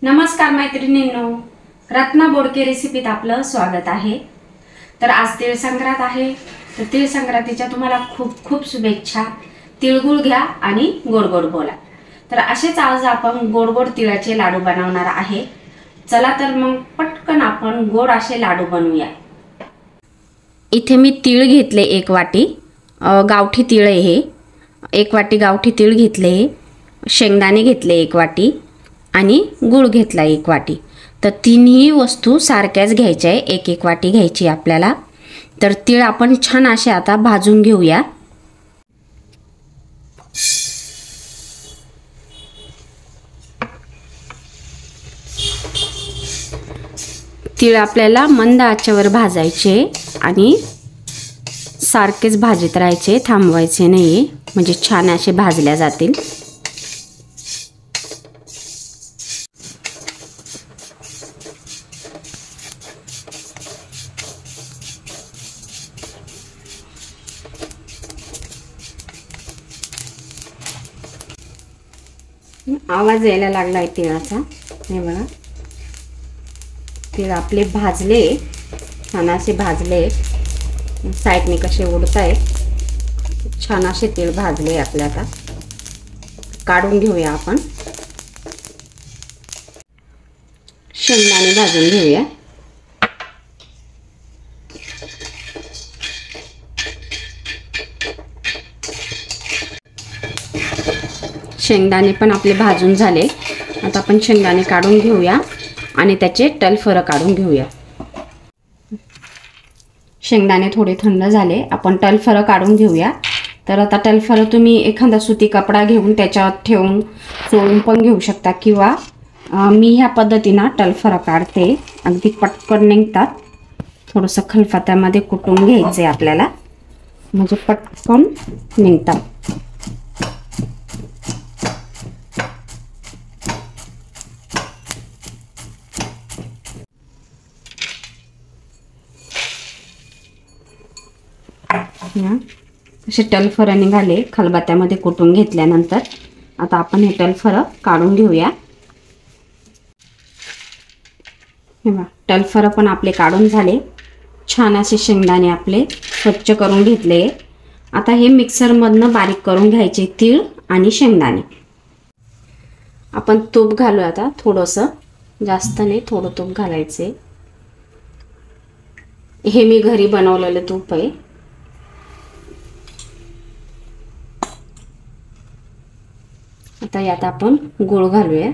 नमस्कार मैत्रिणींनो, रत्ना बोडके रेसिपीत आपलं स्वागत आहे। तर आज तीळ संक्रांत आहे, तर तीळ संक्रांतीच्या तुम्हाला खूप खूप शुभेच्छा। तिळगुळ घ्या आणि गोड गोड बोला। तर असेच आज आपण गोड गोड तिळाचे लाडू बनवणार आहे। चला तर मग पटकन आपण गोड असे लाडू बनवूया। इथे मी तीळ घेतले 1 वाटी, गावठी तीळ आहे हे। 1 वाटी गावठी तीळ घेतले, शेंगदाणे घेतले 1 वाटी आणि गूळ घेतला 1 वाटी। तर तिन्ही वस्तू सारख्याच घ्यायच्या आहे, 1-1 वाटी घ्यायची आपल्याला। तर तीळ आपण छान असे आता भाजून घेऊया। तीळ आपल्याला मंद आचेवर भाजायचे आणि सारखेच भाजत राहायचे, थांबवायचे नाही, म्हणजे छान असे भाजल्या जातील। आवाज यायला लागलाय तिळाचा, हे बघा। तीळ आपले भाजले, छान असे भाजले, साईडने कसे उडताय, छान असे तीळ भाजले आपले। आता काढून घेऊया आपण। शेंगदाणे भाजून घेऊया। शेंगदाणे पण आपले भाजून झाले। आता आपण शेंगदाणे काढून घेऊया आणि त्याचे टलफर काढून घेऊया। शेंगदाणे थोडे थंड झाले, आपण टलफर काढून घेऊया। तर आता टलफर तुम्ही एखादा सुती कपडा घेऊन त्याच्यावर ठेवून चोळून पण घेऊ शकता, किंवा मी ह्या पद्धतीने टलफर काढते, अगदी पटकन निघतात। थोडंसं खलबत्त्यामध्ये कुटून घ्यायचे आपल्याला, म्हणजे पटकन निघतात। असे टलफर निघाले खलबत्त्यामध्ये कुटून घेतल्यानंतर। आता आपण हे टलफर काढून घेऊया। हे बघा, टलफर पण आपले काढून झाले। छान असे शेंगदाणे आपले स्वच्छ करून घेतले। आता हे मिक्सरमधनं बारीक करून घ्यायचे तीळ आणि शेंगदाणे। आपण तूप घालू आता, थोडंसं, जास्त नाही, थोडं तूप घालायचे। हे मी घरी बनवलेलं तूप आहे। आता यात आपण गूळ घालूया।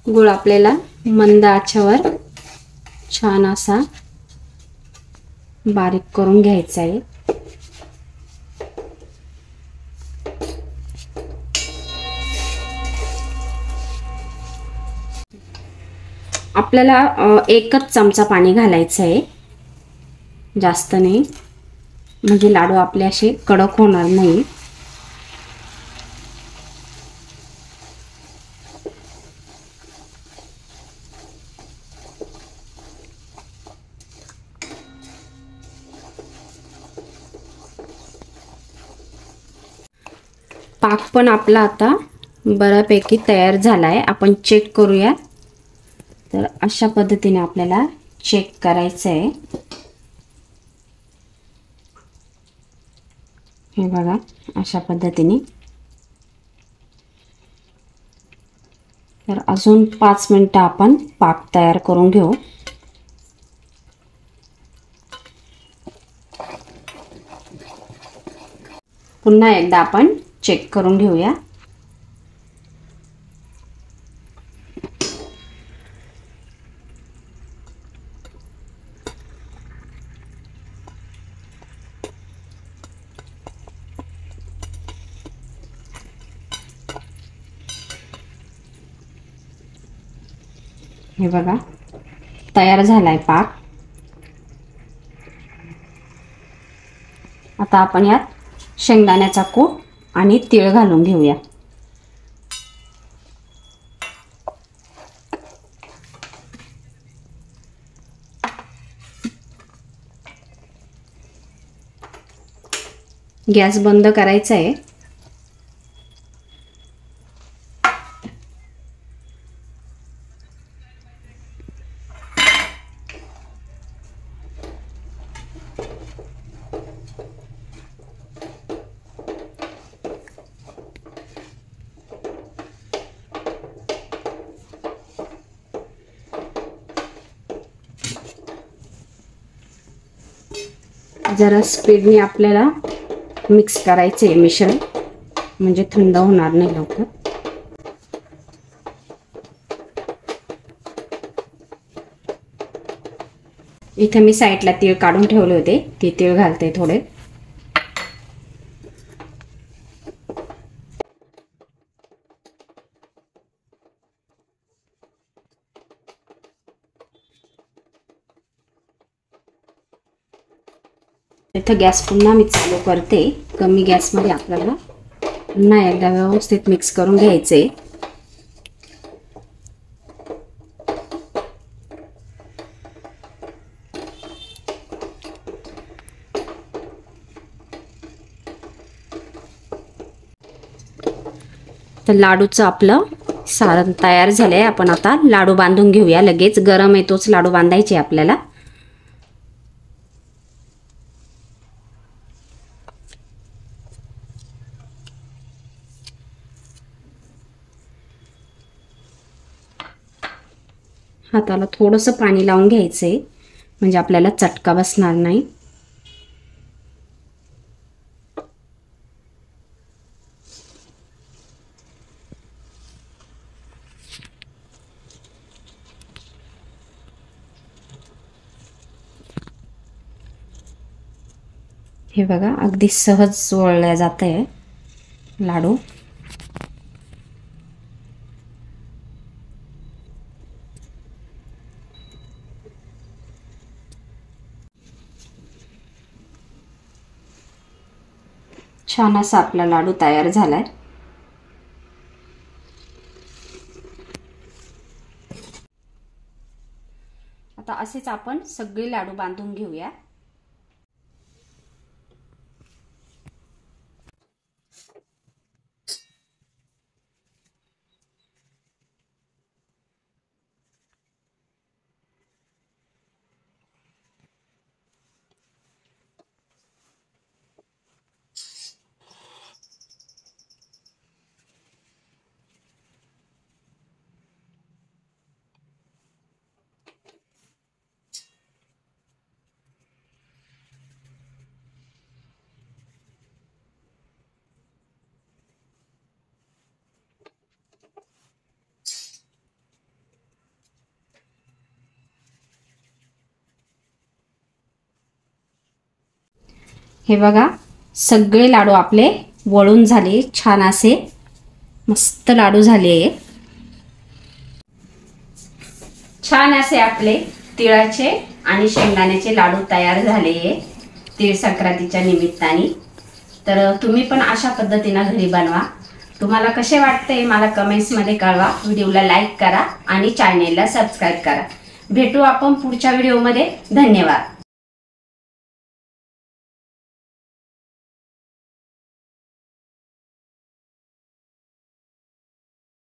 गूळ आपल्याला मंद आचेवर छान असा बारीक करून घ्यायचा आहे। आपल्याला 1च चमचा पाणी घालायचं आहे, जास्त नाही, म्हणजे लाडू आपले असे कडक होणार नाही। पाक पण आपला आता बऱ्यापैकी तयार झालाय, आपण चेक करूया। तर अशा पद्धतीने आपल्याला चेक करायचं आहे। हे बघा, अशा पद्धतीने। तर अजून 5 मिनिटं आपण पाक तयार करून घेऊ। पुन्हा एकदा आपण चेक करून घेऊया। हे बघा, तयार झालाय पाक। आता आपण यात शेंगदाण्याचा कूट आणि तीळ घालून घेऊया। गॅस बंद करायचा आहे. जरा स्पीडने आपल्याला मिक्स करायचे आहे मिश्रण, म्हणजे थंड होणार नाही लवकर. इथे मी साईडला तीळ काढून ठेवले होते, ते तीळ घालते थोडे. इथं गॅस पुन्हा मी चालू करते. कमी गॅसमध्ये आपल्याला पुन्हा एकदा व्यवस्थित मिक्स करून घ्यायचे. तर लाडूचं आपलं सारण तयार झालंय. आपण आता लाडू बांधून घेऊया. लगेच गरम आहे तोच लाडू बांधायचे आपल्याला. हाताला थोडंसं पाणी लावून घ्यायचंय, म्हणजे आपल्याला चटका बसणार नाही. हे बघा, अगदी सहज वळल्या जातंय लाडू. छान असा आपला लाडू तयार झालाय. आता असेच आपण सगळे लाडू बांधून घेऊया. हे बघा, सगळे लाडू आपले वळून झाले. छान असे मस्त लाडू झाले. छान असे आपले तिळाचे आणि शेंगदाण्याचे लाडू तयार झाले तीळ संक्रांतीच्या निमित्ताने. तर तुम्ही पण अशा पद्धतीने घरी बनवा. तुम्हाला कसे वाटते मला कमेंट्समध्ये कळवा. व्हिडिओला लाईक करा आणि चॅनेलला सबस्क्राईब करा. भेटू आपण पुढच्या व्हिडिओमध्ये. धन्यवाद.